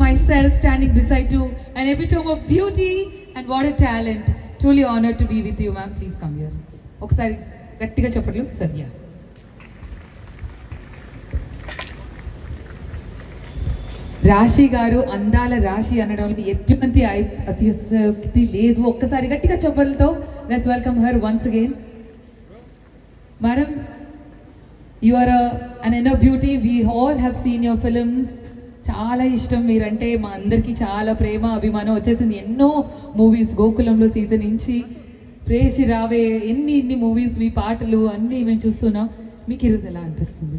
Myself standing beside you, an epitome of beauty and what a talent. Truly honored to be with you, ma'am. Please come here. ఒకసారి గట్టిగా చెప్పట్లు సద్య. రాశి గారు అందాల రాశి అనడానికి ఎటువంటి అతిశయోక్తి లేదు. ఒక్కసారి గట్టిగా చెప్పలతో let's welcome her once again. Madam, you are an inner beauty. We all have seen your films. చాలా ఇష్టం మీరంటే, మా అందరికీ చాలా ప్రేమ అభిమానం వచ్చేసింది. ఎన్నో మూవీస్, గోకులంలో సీత నుంచి ప్రేసి రావే, ఎన్ని మూవీస్, మీ పాటలు అన్నీ మేము చూస్తున్నాం. మీకు ఈరోజు ఎలా అనిపిస్తుంది?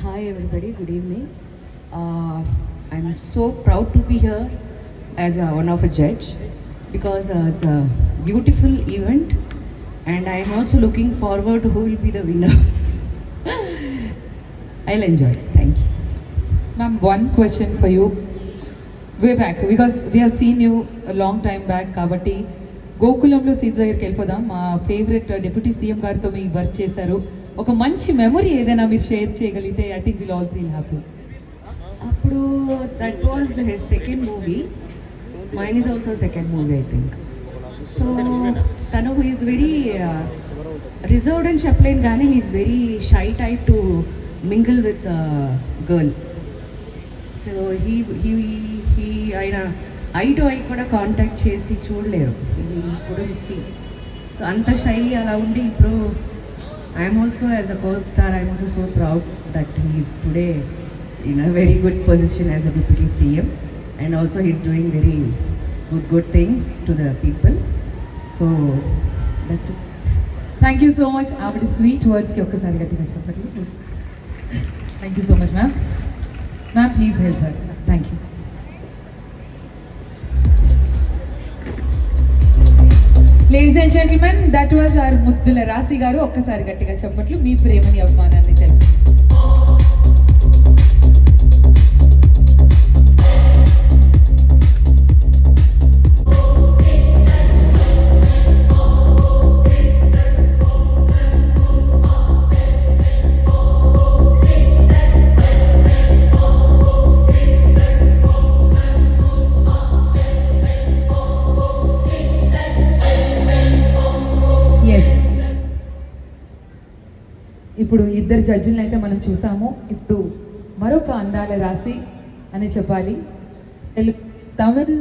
Hi everybody, good evening. I'm so proud to be here as one of a judge because it's a beautiful event and I'm also looking forward who will be the winner. I'll enjoy it. Thank you. Ma'am, one question for you. Way back, because we have seen you a long time back. Kabatti గోకులంలో సీత దగ్గరికి వెళ్ళిపోదాం. మా favourite deputy CM గారితో మీరు work చేశారు. ఒక మంచి memory ఏదైనా మీరు షేర్ చేయగలిగితే I think will all feel happy. అప్పుడు that was his second movie. Mine is also second movie I think. So తను ఈజ్ వెరీ రిజర్వ్డ్ అని చెప్పలేను కానీ he's very shy type to mingle with a girl. So he ఆయన eye to eye కూడా contact చేసి చూడలేరు. he couldn't see. So అంత shy అలా ఉండి ఇప్పుడు I'm also as a co star I'm also so proud that he is today in a very good position as a deputy CM and also he is doing very good things to the people. So that's it. Thank you so much. ఆవిడ sweet వర్డ్స్కి ఒక్కసారి గట్టిగా చెప్పండి. Thank you so much, ma'am. Ma'am, please help her. Thank you. Ladies and gentlemen, that was our Muddula Rasi garu. Okkasari gattiga cheppatlu మీ ప్రేమని అభిమానాన్ని తెలుపు. ఇప్పుడు ఇద్దరు జడ్జిలను అయితే మనం చూసాము. ఇప్పుడు మరొక అందాల రాశి అని చెప్పాలి. Tamil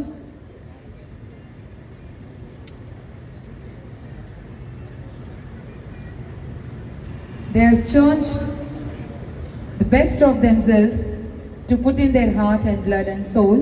they have changed the best of themselves to put in their heart and blood and soul